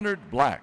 Leonard Black.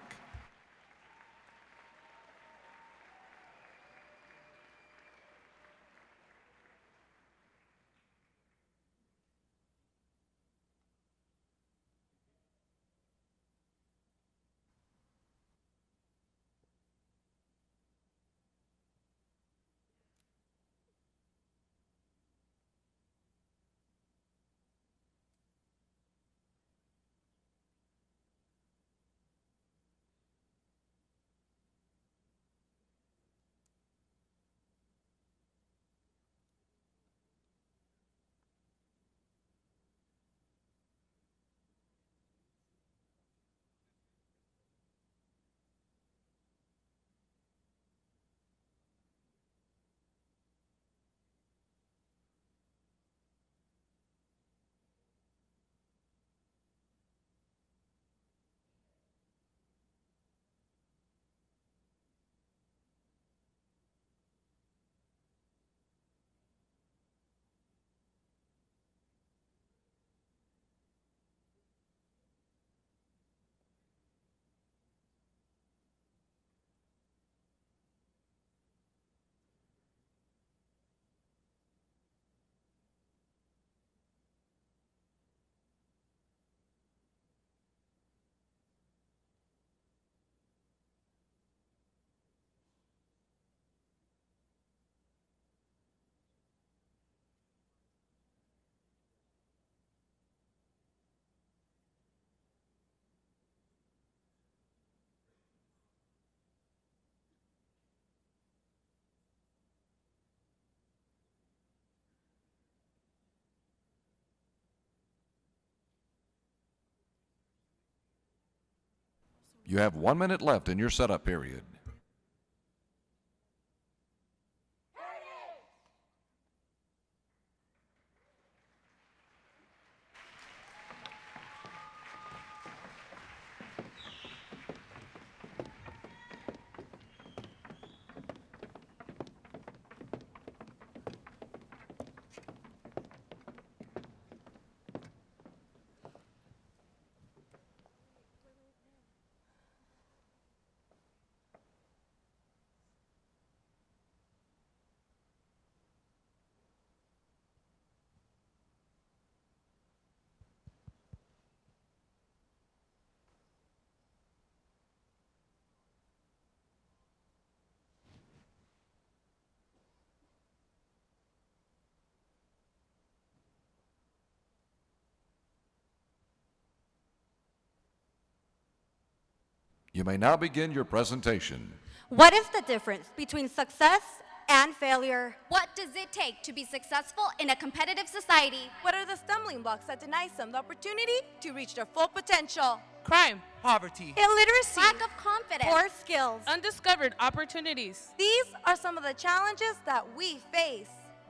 You have 1 minute left in your setup period. You may now begin your presentation. What is the difference between success and failure? What does it take to be successful in a competitive society? What are the stumbling blocks that deny some the opportunity to reach their full potential? Crime, poverty, illiteracy, lack of confidence, poor skills, undiscovered opportunities. These are some of the challenges that we face.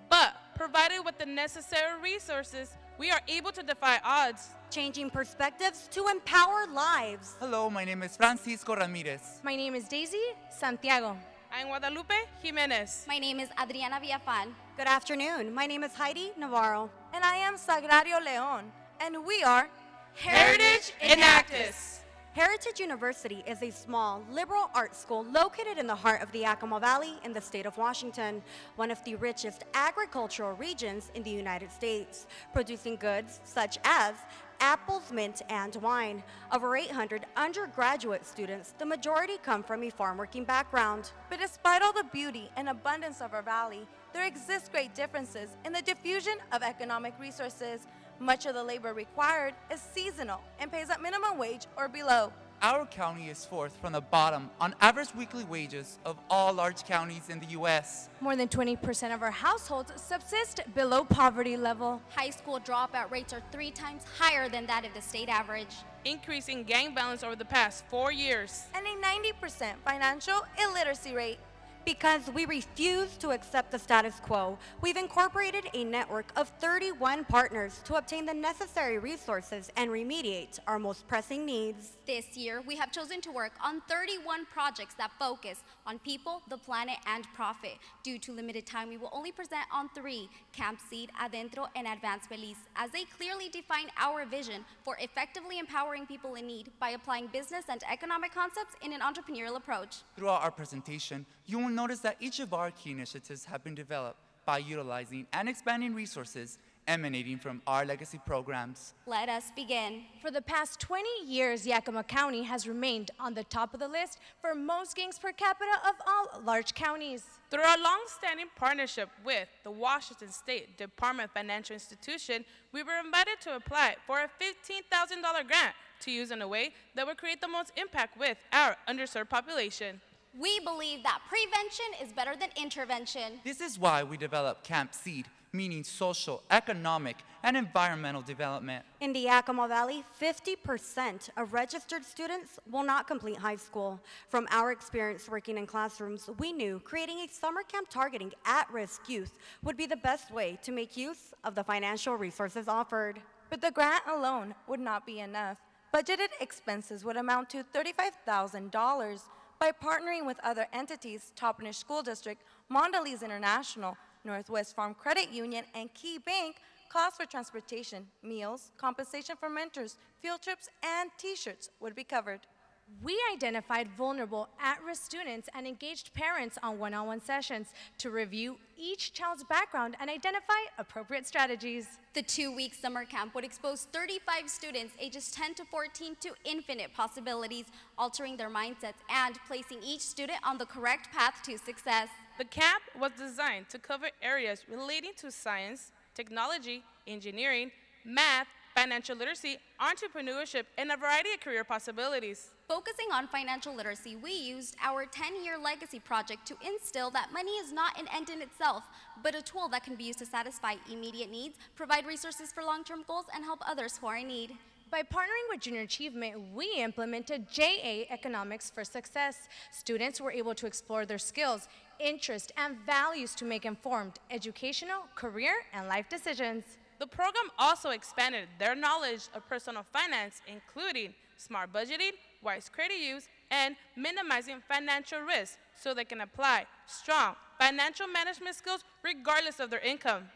But provided with the necessary resources, we are able to defy odds. Changing perspectives to empower lives. Hello, my name is Francisco Ramirez. My name is Daisy Santiago. I'm Guadalupe Jimenez. My name is Adriana Villafan. Good afternoon. My name is Heidi Navarro. And I am Sagrario Leon. And we are Heritage Enactus. Heritage University is a small, liberal arts school located in the heart of the Yakima Valley in the state of Washington, one of the richest agricultural regions in the United States, producing goods such as apples, mint, and wine. Over 800 undergraduate students, the majority come from a farm-working background. But despite all the beauty and abundance of our valley, there exist great differences in the diffusion of economic resources. Much of the labor required is seasonal and pays at minimum wage or below. Our county is fourth from the bottom on average weekly wages of all large counties in the U.S. More than 20% of our households subsist below poverty level. High school dropout rates are 3 times higher than that of the state average. Increase in gang violence over the past 4 years. And a 90% financial illiteracy rate. Because we refuse to accept the status quo, we've incorporated a network of 31 partners to obtain the necessary resources and remediate our most pressing needs. This year, we have chosen to work on 31 projects that focus on people, the planet, and profit. Due to limited time, we will only present on 3, Camp Seed, Adentro, and Advance Feliz, as they clearly define our vision for effectively empowering people in need by applying business and economic concepts in an entrepreneurial approach. Throughout our presentation, you will notice that each of our key initiatives have been developed by utilizing and expanding resources emanating from our legacy programs. Let us begin. For the past 20 years, Yakima County has remained on the top of the list for most gangs per capita of all large counties. Through our long-standing partnership with the Washington State Department of Financial Institution, we were invited to apply for a $15,000 grant to use in a way that would create the most impact with our underserved population. We believe that prevention is better than intervention. This is why we developed Camp Seed, meaning social, economic, and environmental development. In the Yakima Valley, 50% of registered students will not complete high school. From our experience working in classrooms, we knew creating a summer camp targeting at-risk youth would be the best way to make use of the financial resources offered. But the grant alone would not be enough. Budgeted expenses would amount to $35,000. By partnering with other entities, Toppenish School District, Mondelez International, Northwest Farm Credit Union, and Key Bank, costs for transportation, meals, compensation for mentors, field trips, and T-shirts would be covered. We identified vulnerable, at-risk students and engaged parents on one-on-one sessions to review each child's background and identify appropriate strategies. The 2-week summer camp would expose 35 students ages 10 to 14 to infinite possibilities, altering their mindsets and placing each student on the correct path to success. The camp was designed to cover areas relating to science, technology, engineering, math, financial literacy, entrepreneurship, and a variety of career possibilities. Focusing on financial literacy, we used our 10-year legacy project to instill that money is not an end in itself, but a tool that can be used to satisfy immediate needs, provide resources for long-term goals, and help others who are in need. By partnering with Junior Achievement, we implemented JA Economics for Success. Students were able to explore their skills, interests, and values to make informed educational, career, and life decisions. The program also expanded their knowledge of personal finance, including smart budgeting, wise credit use, and minimizing financial risk, so they can apply strong financial management skills regardless of their income.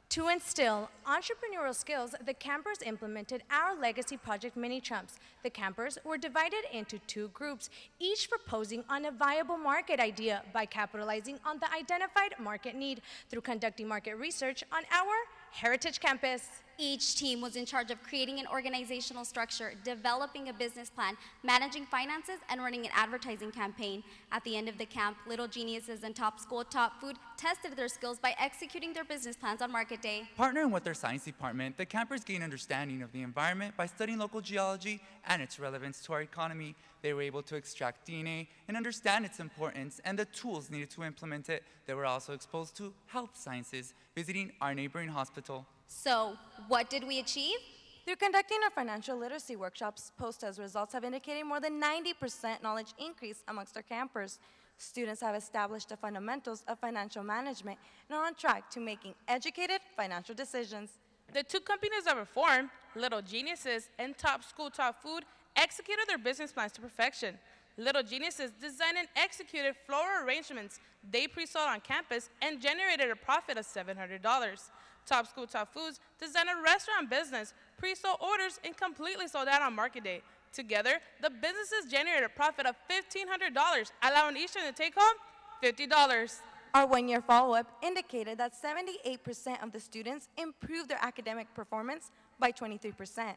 To instill entrepreneurial skills, the campers implemented our legacy project Mini Trumps. The campers were divided into 2 groups, each proposing on a viable market idea by capitalizing on the identified market need through conducting market research on our Heritage Campus. Each team was in charge of creating an organizational structure, developing a business plan, managing finances, and running an advertising campaign. At the end of the camp, Little Geniuses and Top School, Top Food tested their skills by executing their business plans on market day. Partnering with their science department, the campers gained understanding of the environment by studying local geology and its relevance to our economy. They were able to extract DNA and understand its importance and the tools needed to implement it. They were also exposed to health sciences, visiting our neighboring hospital. So, what did we achieve? Through conducting our financial literacy workshops, post-test results have indicated more than 90% knowledge increase amongst our campers. Students have established the fundamentals of financial management and are on track to making educated financial decisions. The 2 companies that were formed, Little Geniuses and Top School, Top Food, executed their business plans to perfection. Little Geniuses designed and executed floral arrangements they pre-sold on campus and generated a profit of $700. Top School, Top Foods designed a restaurant business, pre-sold orders, and completely sold out on market day. Together, the businesses generated a profit of $1,500, allowing each to take home $50. Our 1-year follow-up indicated that 78% of the students improved their academic performance by 23%.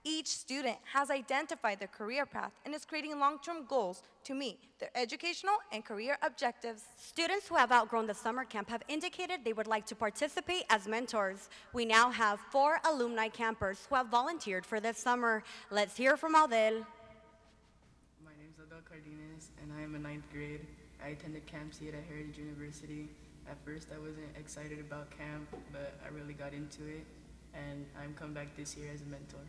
Each student has identified their career path and is creating long-term goals to meet their educational and career objectives. Students who have outgrown the summer camp have indicated they would like to participate as mentors. We now have 4 alumni campers who have volunteered for this summer. Let's hear from Aldel. My name is Adel Cardenas, and I am in 9th grade. I attended Camp Seed at Heritage University. At first, I wasn't excited about camp, but I really got into it, and I'm coming back this year as a mentor.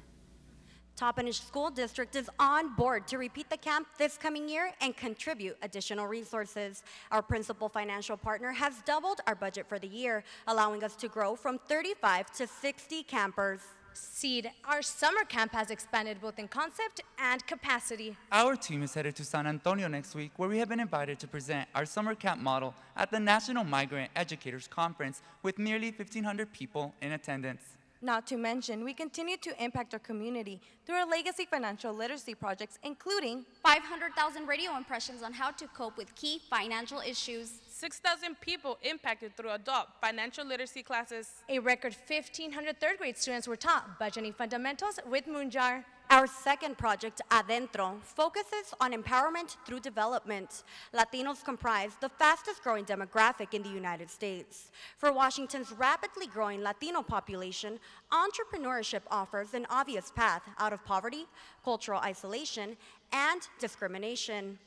Toppenish School District is on board to repeat the camp this coming year and contribute additional resources. Our principal financial partner has doubled our budget for the year, allowing us to grow from 35 to 60 campers. SEED, our summer camp has expanded both in concept and capacity. Our team is headed to San Antonio next week, where we have been invited to present our summer camp model at the National Migrant Educators Conference with nearly 1,500 people in attendance. Not to mention, we continue to impact our community through our legacy financial literacy projects, including 500,000 radio impressions on how to cope with key financial issues. 6,000 people impacted through adult financial literacy classes. A record 1,500 third grade students were taught budgeting fundamentals with Moonjar. Our second project, Adentro, focuses on empowerment through development. Latinos comprise the fastest growing demographic in the United States. For Washington's rapidly growing Latino population, entrepreneurship offers an obvious path out of poverty, cultural isolation, and discrimination.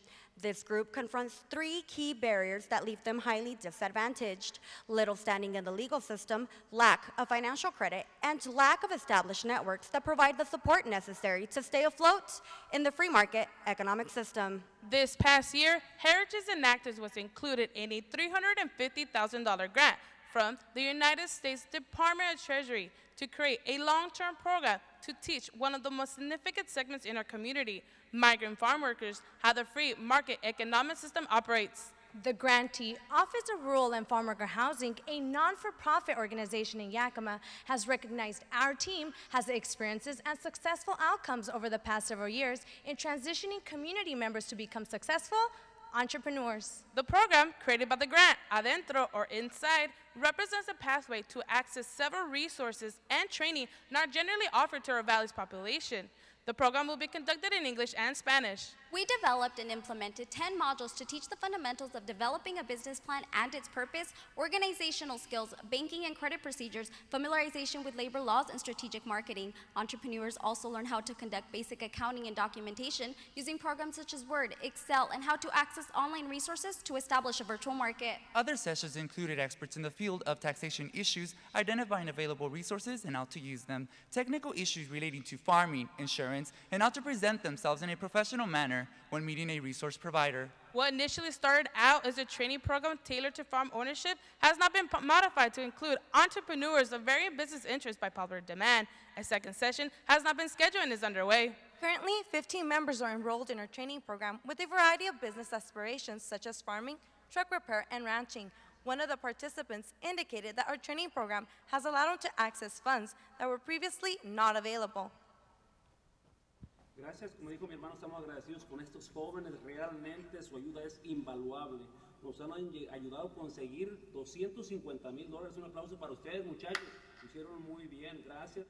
This group confronts three key barriers that leave them highly disadvantaged: little standing in the legal system, lack of financial credit, and lack of established networks that provide the support necessary to stay afloat in the free market economic system. This past year, Heritage Enactus was included in a $350,000 grant from the United States Department of Treasury to create a long-term program to teach one of the most significant segments in our community, migrant farm workers, how the free market economic system operates. The grantee, Office of Rural and Farm Worker Housing, a non-for-profit organization in Yakima, has recognized our team has the experiences and successful outcomes over the past several years in transitioning community members to become successful entrepreneurs. The program, created by the grant, Adentro or Inside, represents a pathway to access several resources and training not generally offered to our valley's population. The program will be conducted in English and Spanish. We developed and implemented 10 modules to teach the fundamentals of developing a business plan and its purpose, organizational skills, banking and credit procedures, familiarization with labor laws, and strategic marketing. Entrepreneurs also learn how to conduct basic accounting and documentation using programs such as Word, Excel, and how to access online resources to establish a virtual market. Other sessions included experts in the field of taxation issues, identifying available resources and how to use them, technical issues relating to farming, insurance, and how to present themselves in a professional manner when meeting a resource provider. What initially started out as a training program tailored to farm ownership has now been modified to include entrepreneurs of varying business interests by popular demand. A second session has now been scheduled and is underway. Currently, 15 members are enrolled in our training program with a variety of business aspirations such as farming, truck repair, and ranching. One of the participants indicated that our training program has allowed them to access funds that were previously not available. Gracias, como dijo mi hermano, estamos agradecidos con estos jóvenes, realmente su ayuda es invaluable. Nos han ayudado a conseguir $250,000. Un aplauso para ustedes, muchachos, lo hicieron muy bien, gracias.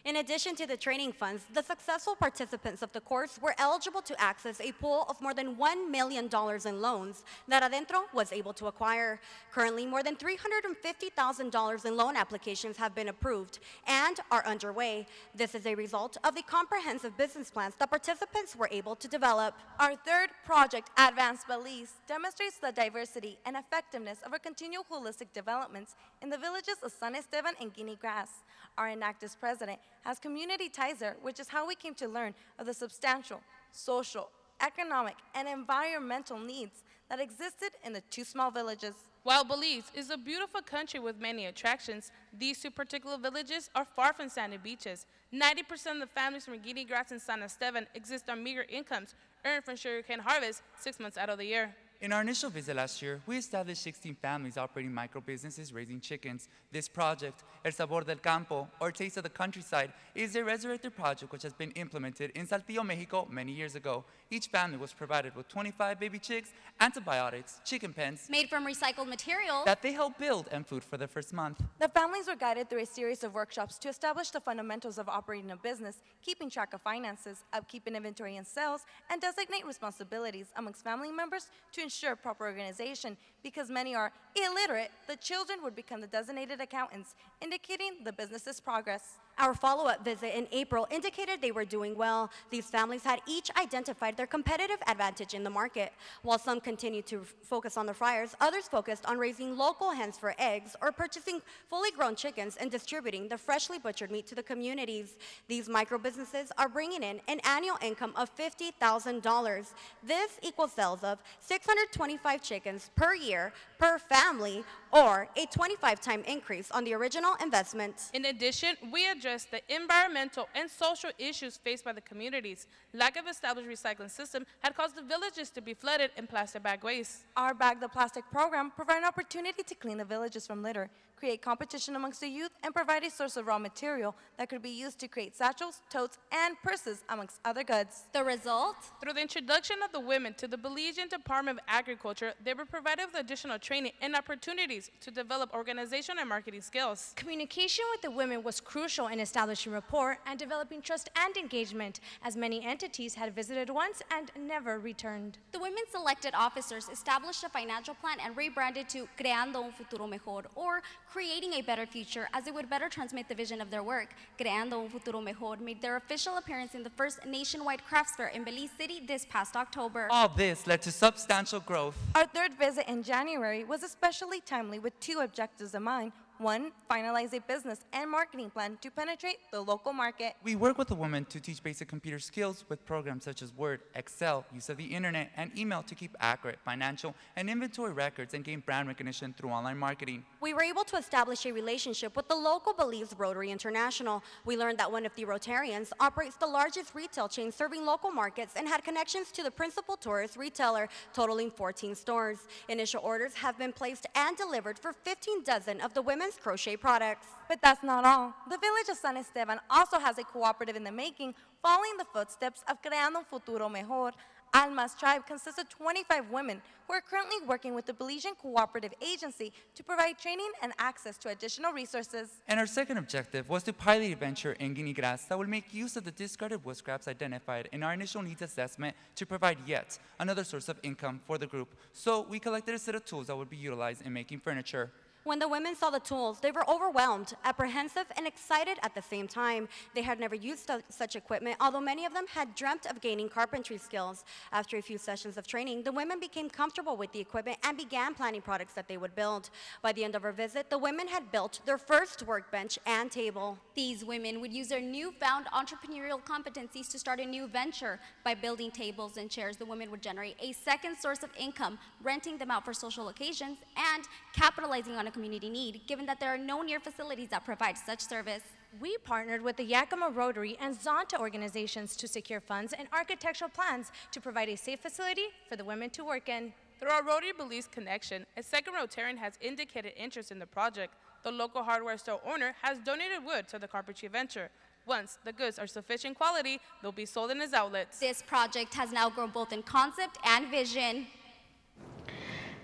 In addition to the training funds, the successful participants of the course were eligible to access a pool of more than $1 million in loans that Adentro was able to acquire. Currently, more than $350,000 in loan applications have been approved and are underway. This is a result of the comprehensive business plans that participants were able to develop. Our third project, Advanced Belize, demonstrates the diversity and effectiveness of our continual holistic developments in the villages of San Esteban and Guinea Grass. Our Enactus president has community ties there, which is how we came to learn of the substantial social, economic, and environmental needs that existed in the two small villages. While Belize is a beautiful country with many attractions, these two particular villages are far from sandy beaches. 90% of the families from Guinea Grass and San Esteban exist on meager incomes earned from sugarcane harvest 6 months out of the year. In our initial visit last year, we established 16 families operating micro-businesses raising chickens. This project, El Sabor del Campo, or Taste of the Countryside, is a resurrected project which has been implemented in Saltillo, Mexico many years ago. Each family was provided with 25 baby chicks, antibiotics, chicken pens, Made from recycled materials that they helped build, and food for the first month. The families were guided through a series of workshops to establish the fundamentals of operating a business, keeping track of finances, upkeeping inventory and sales, and designate responsibilities amongst family members to ensure proper organization. Because many are illiterate, the children would become the designated accountants, indicating the business's progress. Our follow-up visit in April indicated they were doing well. These families had each identified their competitive advantage in the market. While some continued to focus on the fryers, others focused on raising local hens for eggs or purchasing fully grown chickens and distributing the freshly butchered meat to the communities. These micro-businesses are bringing in an annual income of $50,000. This equals sales of 625 chickens per year per family, or a 25-time increase on the original investment. In addition, we addressed the environmental and social issues faced by the communities. Lack of established recycling system had caused the villages to be flooded in plastic bag waste. Our Bag the Plastic program provided an opportunity to clean the villages from litter, create competition amongst the youth, and provide a source of raw material that could be used to create satchels, totes, and purses, amongst other goods. The result? Through the introduction of the women to the Belizean Department of Agriculture, they were provided with additional training and opportunities to develop organization and marketing skills. Communication with the women was crucial in establishing rapport and developing trust and engagement, as many entities had visited once and never returned. The women selected officers established a financial plan and rebranded to Creando un Futuro Mejor, or Creating a Better Future, as it would better transmit the vision of their work. Creando un Futuro Mejor made their official appearance in the first nationwide crafts fair in Belize City this past October. All this led to substantial growth. Our third visit in January was especially timely with two objectives in mind. One, finalize a business and marketing plan to penetrate the local market. We work with the women to teach basic computer skills with programs such as Word, Excel, use of the internet, and email to keep accurate financial and inventory records and gain brand recognition through online marketing. We were able to establish a relationship with the local Belize Rotary International. We learned that one of the Rotarians operates the largest retail chain serving local markets and had connections to the principal tourist retailer, totaling 14 stores. Initial orders have been placed and delivered for 15 dozen of the women's crochet products. But that's not all. The village of San Esteban also has a cooperative in the making, following the footsteps of Creando un Futuro Mejor. Alma's tribe consists of 25 women who are currently working with the Belizean Cooperative Agency to provide training and access to additional resources. And our second objective was to pilot a venture in guinea grass that would make use of the discarded wood scraps identified in our initial needs assessment to provide yet another source of income for the group. So we collected a set of tools that would be utilized in making furniture. When the women saw the tools, they were overwhelmed, apprehensive, and excited at the same time. They had never used such equipment, although many of them had dreamt of gaining carpentry skills. After a few sessions of training, the women became comfortable with the equipment and began planning products that they would build. By the end of our visit, the women had built their first workbench and table. These women would use their newfound entrepreneurial competencies to start a new venture. By building tables and chairs, the women would generate a second source of income, renting them out for social occasions and capitalizing on a community need, given that there are no near facilities that provide such service. We partnered with the Yakima Rotary and Zonta organizations to secure funds and architectural plans to provide a safe facility for the women to work in. Through our Rotary Belize connection, a second Rotarian has indicated interest in the project. The local hardware store owner has donated wood to the carpentry venture. Once the goods are sufficient quality, they'll be sold in his outlets. This project has now grown both in concept and vision.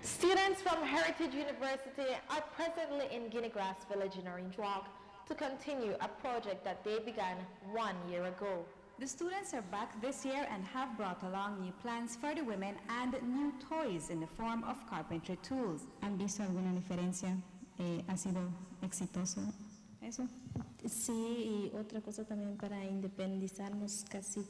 Students from Heritage University are presently in Guinea Grass Village in Orange Walk to continue a project that they began 1 year ago. The students are back this year and have brought along new plans for the women and new toys in the form of carpentry tools. ¿Han visto alguna diferencia? ¿Ha sido exitoso eso? Sí, y otra cosa también para independizarnos casi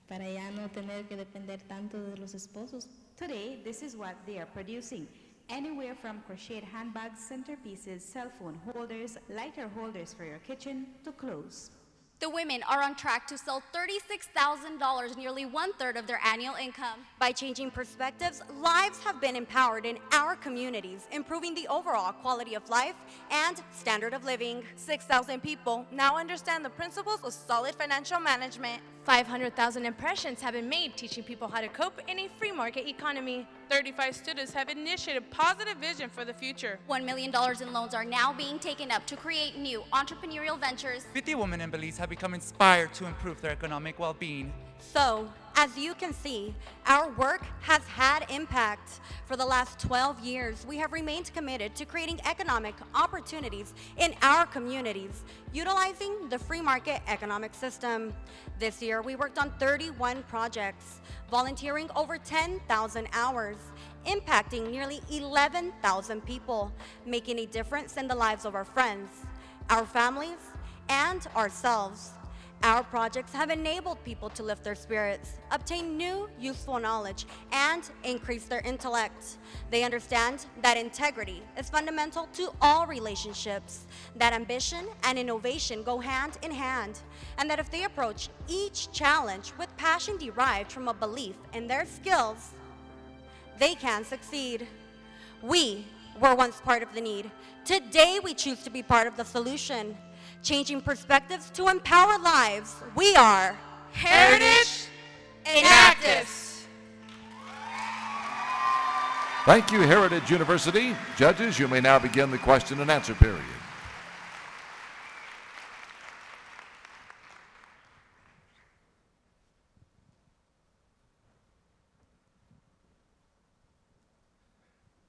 para ya no tener que depender tanto de los esposos. Today, this is what they are producing. Anywhere from crocheted handbags, centerpieces, cell phone holders, lighter holders for your kitchen, to clothes. The women are on track to sell $36,000, nearly 1/3 of their annual income. By changing perspectives, lives have been empowered in our communities, improving the overall quality of life and standard of living. 6,000 people now understand the principles of solid financial management. 500,000 impressions have been made teaching people how to cope in a free market economy. 35 students have initiated positive vision for the future. $1 million in loans are now being taken up to create new entrepreneurial ventures. 50 women in Belize have become inspired to improve their economic well-being. So, as you can see, our work has had impact. For the last 12 years, we have remained committed to creating economic opportunities in our communities, utilizing the free market economic system. This year, we worked on 31 projects, volunteering over 10,000 hours, impacting nearly 11,000 people, making a difference in the lives of our friends, our families, and ourselves. Our projects have enabled people to lift their spirits, obtain new, useful knowledge, and increase their intellect. They understand that integrity is fundamental to all relationships, that ambition and innovation go hand in hand, and that if they approach each challenge with passion derived from a belief in their skills, they can succeed. We were once part of the need. Today we choose to be part of the solution. Changing perspectives to empower lives. We are Heritage Enactus. Thank you, Heritage University. Judges, you may now begin the question and answer period.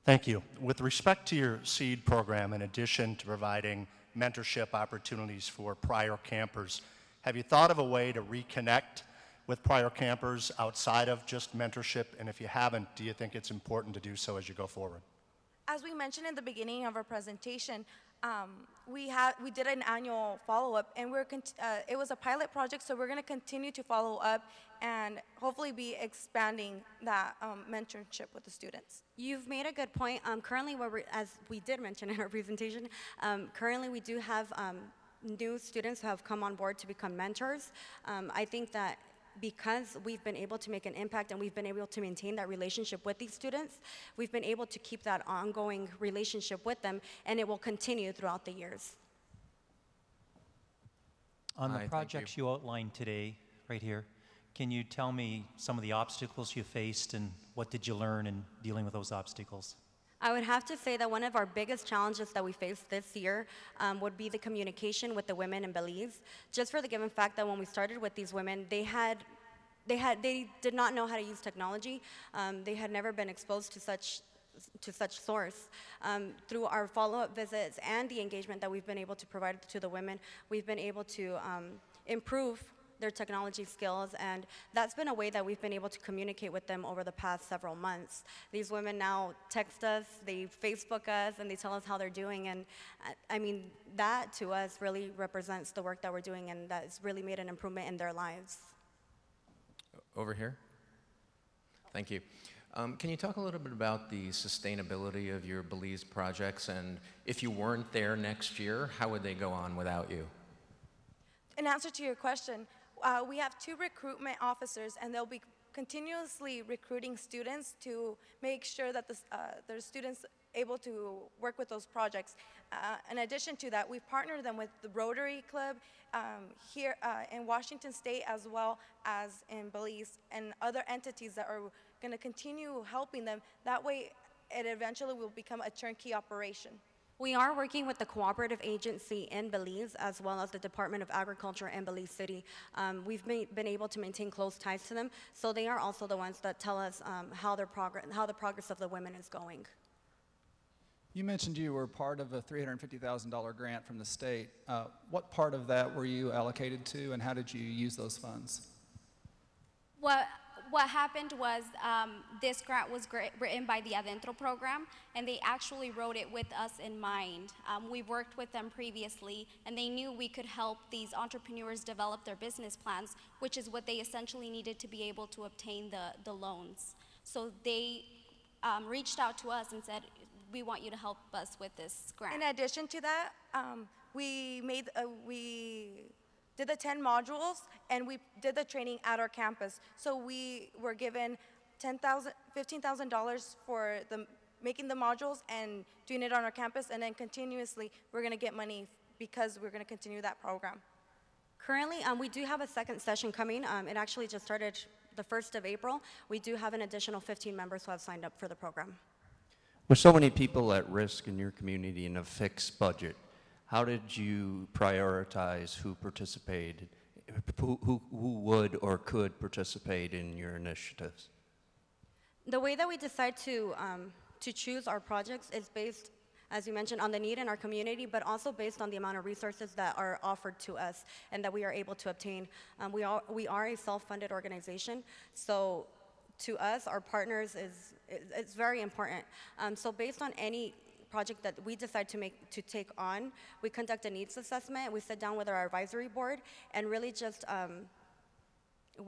Thank you. With respect to your SEED program, in addition to providing mentorship opportunities for prior campers, have you thought of a way to reconnect with prior campers outside of just mentorship? And if you haven't, do you think it's important to do so as you go forward? As we mentioned in the beginning of our presentation, we did an annual follow-up, and it was a pilot project, so we're going to continue to follow up and hopefully be expanding that mentorship with the students. You've made a good point. Currently, as we did mention in our presentation, currently we do have new students who have come on board to become mentors. I think that because we've been able to make an impact and we've been able to maintain that relationship with these students, we've been able to keep that ongoing relationship with them, and it will continue throughout the years. On the projects you outlined today, right here, can you tell me some of the obstacles you faced and what did you learn in dealing with those obstacles? I would have to say that one of our biggest challenges that we faced this year would be the communication with the women in Belize. Just for the given fact that when we started with these women, they did not know how to use technology. They had never been exposed to such source. Through our follow-up visits and the engagement that we've been able to provide to the women, we've been able to improve their technology skills, and that's been a way that we've been able to communicate with them over the past several months. These women now text us, they Facebook us, and they tell us how they're doing, and I mean, that to us really represents the work that we're doing, and that's really made an improvement in their lives. Over here. Thank you. Can you talk a little bit about the sustainability of your Belize projects, and if you weren't there next year, how would they go on without you? In answer to your question, we have 2 recruitment officers, and they'll be continuously recruiting students to make sure that their students able to work with those projects. In addition to that, we've partnered them with the Rotary Club here in Washington State, as well as in Belize, and other entities that are going to continue helping them. That way, it eventually will become a turnkey operation. We are working with the cooperative agency in Belize, as well as the Department of Agriculture in Belize City. We've been able to maintain close ties to them, so they are also the ones that tell us how the progress of the women is going. You mentioned you were part of a $350,000 grant from the state. What part of that were you allocated to, and how did you use those funds? What happened was this grant was written by the Adentro program, and they actually wrote it with us in mind. We worked with them previously, and they knew we could help these entrepreneurs develop their business plans, which is what they essentially needed to be able to obtain the loans. So they reached out to us and said, we want you to help us with this grant. In addition to that, we did the 10 modules, and we did the training at our campus. So we were given $15,000 for making the modules and doing it on our campus, and then continuously we're going to get money because we're going to continue that program. Currently, we do have a second session coming. It actually just started the 1st of April. We do have an additional 15 members who have signed up for the program. With so many people at risk in your community and a fixed budget, how did you prioritize who participated, who would or could participate in your initiatives? The way that we decide to choose our projects is based, as you mentioned, on the need in our community, but also based on the amount of resources that are offered to us and that we are able to obtain. We are a self-funded organization, so to us, our partners is very important. So based on any project that we decide to take on, we conduct a needs assessment. We sit down with our advisory board and really just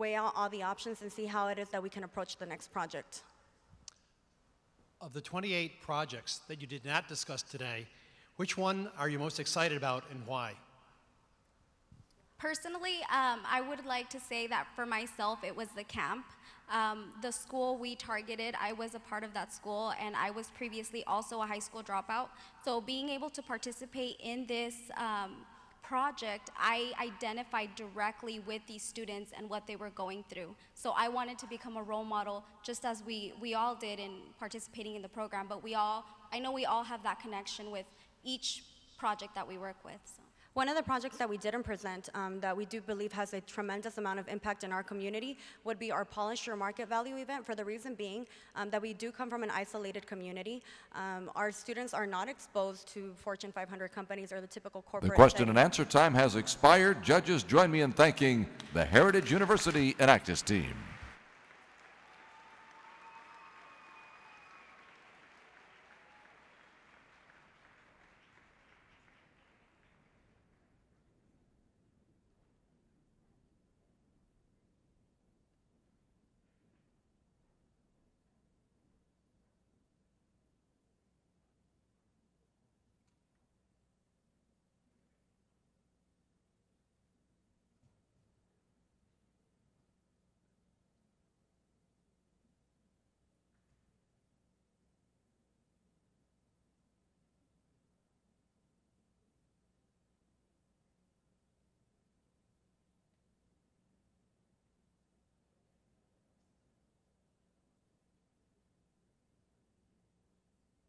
weigh out all the options and see how it is that we can approach the next project. Of the 28 projects that you did not discuss today, which one are you most excited about and why? Personally, I would like to say that for myself, it was the camp. The school we targeted, I was a part of that school, and I was previously also a high school dropout. So being able to participate in this project, I identified directly with these students and what they were going through. So I wanted to become a role model, just as we all did in participating in the program, but I know we all have that connection with each project that we work with. So. One of the projects that we didn't present that we do believe has a tremendous amount of impact in our community would be our Polish Your Market Value event, for the reason being that we do come from an isolated community. Our students are not exposed to Fortune 500 companies or the typical corporate. The question and answer time has expired. Judges, join me in thanking the Heritage University Enactus team.